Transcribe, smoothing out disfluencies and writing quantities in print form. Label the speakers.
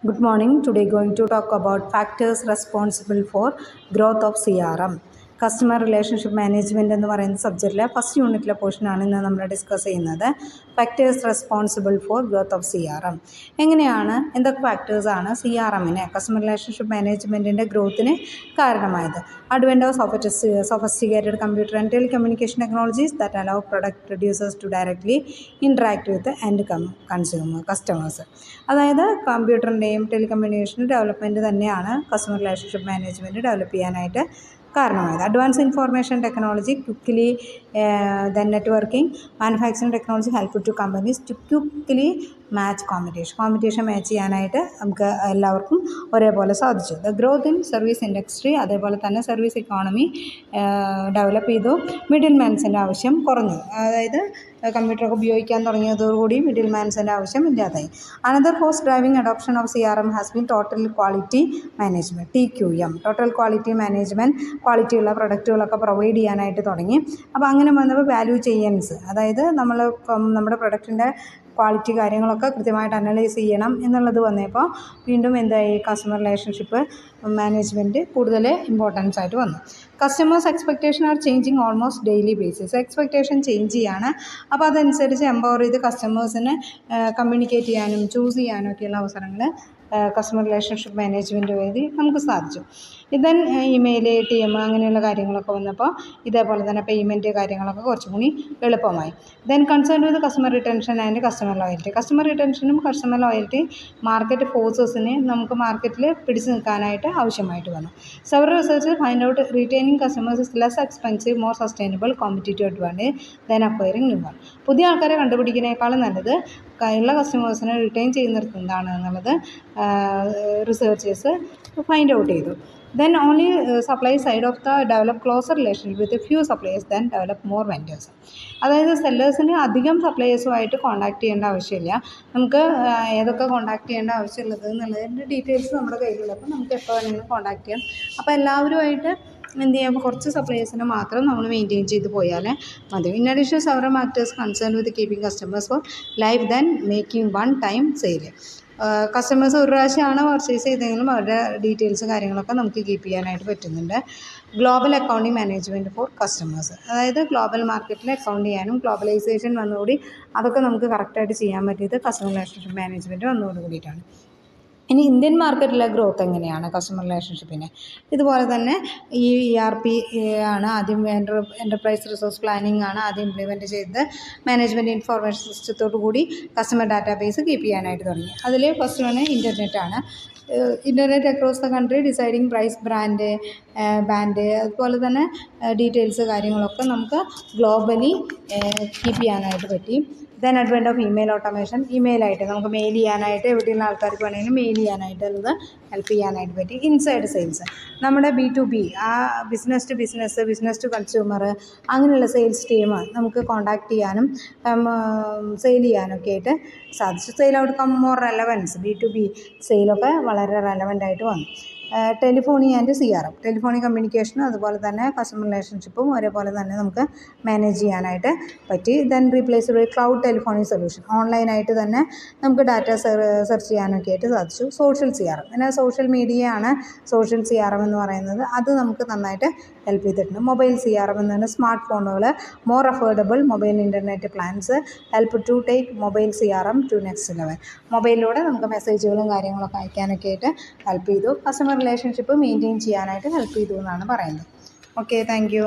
Speaker 1: Good morning. Today going to talk about factors responsible for growth of CRM. Customer relationship management എന്ന് പറയുന്ന സബ്ജക്റ്റിലെ first യൂണിറ്റിലെ പോർഷനാണ് ഇന്ന് നമ്മൾ ഡിസ്കസ് ചെയ്യുന്നത്. Factors responsible for growth of CRM. എങ്ങനെയാണ് എന്തൊക്കെ ഫാക്ടേഴ്സാണ് CRMനെ കസ്റ്റമർ റിലേഷൻഷിപ്പ് മാനേജ്മെൻറ്റിൻ്റെ ഗ്രോത്തിന് കാരണമായത്? Advent of sophisticated computer and telecommunication technologies that allow product producers to directly interact with the end customers. അതായത് കമ്പ്യൂട്ടറിൻ്റെയും ടെലികമ്മ്യൂണിക്കേഷൻ ഡെവലപ്മെൻറ്റ് തന്നെയാണ് കസ്റ്റമർ റിലേഷൻഷിപ്പ് മാനേജ്മെൻറ്റ് ഡെവലപ്പ് ചെയ്യാനായിട്ട് കാരണമായത്. Advance information technology quickly then networking manufacturing technology help to companies to quickly match competition match ചെയ്യാനായിട്ട് നമുക്ക് എല്ലാവർക്കും ഒരേപോലെ സാധിച്ചു. The growth in service industry, അതേപോലെ തന്നെ സർവീസ് ഇക്കോണമി ഡെവലപ്പ് ചെയ്തു. മിഡിൽ മാൻസിൻ്റെ ആവശ്യം കുറഞ്ഞു. അതായത് കമ്പ്യൂട്ടറൊക്കെ ഉപയോഗിക്കാൻ തുടങ്ങിയതോടുകൂടി മിഡിൽ മാൻസിൻ്റെ ആവശ്യം ഇല്ലാതായി. Another force driving adoption of CRM has been total quality management, TQM, total quality management. ക്വാളിറ്റിയുള്ള പ്രൊഡക്റ്റുകളൊക്കെ പ്രൊവൈഡ് ചെയ്യാനായിട്ട് തുടങ്ങി. അപ്പോൾ അങ്ങനെ വന്നപ്പോൾ വാല്യൂ ചെയിൻസ്, അതായത് നമ്മുടെ പ്രൊഡക്റ്റിൻ്റെ ക്വാളിറ്റി കാര്യങ്ങളൊക്കെ കൃത്യമായിട്ട് അനലൈസ് ചെയ്യണം എന്നുള്ളത് വന്നപ്പോൾ വീണ്ടും എന്തായി, കസ്റ്റമർ റിലേഷൻഷിപ്പ് മാനേജ്മെൻറ്റ് കൂടുതൽ ഇമ്പോർട്ടൻസ് ആയിട്ട് വന്നു. Customers expectation R changing almost daily basis. Expectation change ചെയ്യാണ്. അപ്പോൾ അതനുസരിച്ച് എംപവർ ചെയ്ത് കസ്റ്റമേഴ്സിനെ കമ്മ്യൂണിക്കേറ്റ് ചെയ്യാനും ചൂസ് ചെയ്യാനും ഒക്കെയുള്ള അവസരങ്ങൾ കസ്റ്റമർ റിലേഷൻഷിപ്പ് മാനേജ്മെൻറ്റ് വഴി നമുക്ക് സാധിച്ചു. ദെൻ ഇമെയിൽ, ATM അങ്ങനെയുള്ള കാര്യങ്ങളൊക്കെ വന്നപ്പോൾ ഇതേപോലെ തന്നെ പേയ്മെൻറ്റ് കാര്യങ്ങളൊക്കെ കുറച്ചും കൂടി എളുപ്പമായി. Then concern with customer retention and customer loyalty. Customer റിട്ടൻഷനും കസ്റ്റമർ ലോയൽറ്റി മാർക്കറ്റ് ഫോഴ്സസിനെ നമുക്ക് മാർക്കറ്റിൽ പിടിച്ചു നിൽക്കാനായിട്ട് ആവശ്യമായിട്ട് വന്നു. Several research find out retaining customers is less expensive, more sustainable, competitive advantage than acquiring new one. പുതിയ ആൾക്കാരെ കണ്ടുപിടിക്കുന്നതിനേക്കാളും നല്ലത് ഉള്ള കസ്റ്റമേഴ്സിനെ റിട്ടൈൻ ചെയ്യുന്നിടത്ത് എന്താണ് എന്നുള്ളത് റിസർച്ചേഴ്സ് ഫൈൻഡ് ഔട്ട് ചെയ്തു. Then only supply side of the develop closer relationship with a few suppliers, then develop more vendors. അതായത് സെല്ലേഴ്സിന് അധികം സപ്ലയേഴ്സുമായിട്ട് കോൺടാക്ട് ചെയ്യേണ്ട ആവശ്യമില്ല. നമുക്ക് ഏതൊക്കെ കോൺടാക്ട് ചെയ്യേണ്ട ആവശ്യമുള്ളത് എന്നുള്ളതിൻ്റെ ഡീറ്റെയിൽസ് നമ്മുടെ കയ്യിലുള്ളപ്പോൾ നമുക്ക് എപ്പോൾ വേണമെങ്കിലും കോൺടാക്ട് ചെയ്യാം. അപ്പോൾ എല്ലാവരുമായിട്ട് എന്ത് ചെയ്യാം, കുറച്ച് സപ്ലയേഴ്സിനെ മാത്രം നമ്മൾ മെയിൻറ്റെയിൻ ചെയ്ത് പോയാൽ മതി. In addition several matters concern with keeping customers for life then making one time sale. Customers ഒരു പ്രാവശ്യമാണ് പർച്ചേസ് ചെയ്തെങ്കിലും അവരുടെ ഡീറ്റെയിൽസ് കാര്യങ്ങളൊക്കെ നമുക്ക് കീപ്പ് ചെയ്യാനായിട്ട് പറ്റുന്നുണ്ട്. Global accounting management four customers, അതായത് ഗ്ലോബൽ മാർക്കറ്റിൽ അക്കൗണ്ട് ചെയ്യാനും ഗ്ലോബലൈസേഷൻ വന്നുകൂടി അതൊക്കെ നമുക്ക് കറക്റ്റായിട്ട് ചെയ്യാൻ പറ്റിയത് കസ്റ്റമർ റിലേഷൻഷിപ്പ് മാനേജ്മെൻറ്റ് വന്നതോട് കൂടിയിട്ടാണ്. ഇനി ഇന്ത്യൻ മാർക്കറ്റിലെ ഗ്രോത്ത് എങ്ങനെയാണ് കസ്റ്റമർ റിലേഷൻഷിപ്പിന്? ഇതുപോലെ തന്നെ ഈ ERP ആണ് ആദ്യം, എൻ്റർപ്രൈസ് റിസോഴ്സ് പ്ലാനിംഗ് ആണ് ആദ്യം ഇംപ്ലിമെൻറ്റ് ചെയ്തത്. മാനേജ്മെൻറ്റ് ഇൻഫോർമേഷൻ സിസ്റ്റത്തോടു കൂടി കസ്റ്റമർ ഡാറ്റാബേസ് കീപ്പ് ചെയ്യാനായിട്ട് തുടങ്ങി. അതിൽ ഫസ്റ്റ് വൺ ഇൻ്റർനെറ്റാണ്. Internet across the country deciding price, band അതുപോലെ തന്നെ ഡീറ്റെയിൽസ് കാര്യങ്ങളൊക്കെ നമുക്ക് ഗ്ലോബലി കീപ്പ് ചെയ്യാനായിട്ട് പറ്റി. Then advent of email automation, ഇമെയിലായിട്ട് നമുക്ക് മെയിൽ ചെയ്യാനായിട്ട് എവിടെയുള്ള ആൾക്കാർക്ക് വേണമെങ്കിലും മെയിൽ ചെയ്യാനായിട്ടുള്ളത് ഹെൽപ്പ് ചെയ്യാനായിട്ട് പറ്റി. ഇൻസൈഡ് സെയിൽസ്, നമ്മുടെ B2B, ആ business to business, business to consumer അങ്ങനെയുള്ള സെയിൽസ് ടീം നമുക്ക് കോൺടാക്ട് ചെയ്യാനും സെയിൽ ചെയ്യാനൊക്കെ ആയിട്ട് സാധിച്ചു. Sale outcome more relevance, B2B സെയിലൊക്കെ വളരെ റെലവൻ്റ് ആയിട്ട് വന്നു. ടെലിഫോണി ആൻഡ് CRM, ടെലിഫോണിക് കമ്മ്യൂണിക്കേഷനും അതുപോലെ തന്നെ കസ്റ്റമർ റിലേഷൻഷിപ്പും ഒരേപോലെ തന്നെ നമുക്ക് മാനേജ് ചെയ്യാനായിട്ട് പറ്റി. Then replace cloud telephony solution, ഓൺലൈനായിട്ട് തന്നെ നമുക്ക് ഡാറ്റ സെർച്ച് ചെയ്യാനൊക്കെ ആയിട്ട് സാധിച്ചു. സോഷ്യൽ CRM, പിന്നെ സോഷ്യൽ മീഡിയയാണ് സോഷ്യൽ CRM എന്ന് പറയുന്നത്. അത് നമുക്ക് നന്നായിട്ട് ഹെൽപ്പ് ചെയ്തിട്ടുണ്ട്. മൊബൈൽ CRM എന്ന് പറഞ്ഞാൽ സ്മാർട്ട് ഫോണുകൾ, more affordable mobile internet plans help to take mobile CRM to next level. മൊബൈലിലൂടെ നമുക്ക് മെസ്സേജുകളും കാര്യങ്ങളൊക്കെ അയക്കാനൊക്കെ ആയിട്ട് ഹെൽപ്പ് ചെയ്തു. കസ്റ്റമർ റിലേഷൻഷിപ്പ് മെയിൻറ്റെയിൻ ചെയ്യാനായിട്ട് ഹെൽപ്പ് ചെയ്തു എന്നാണ് പറയുന്നത്. Okay, thank U.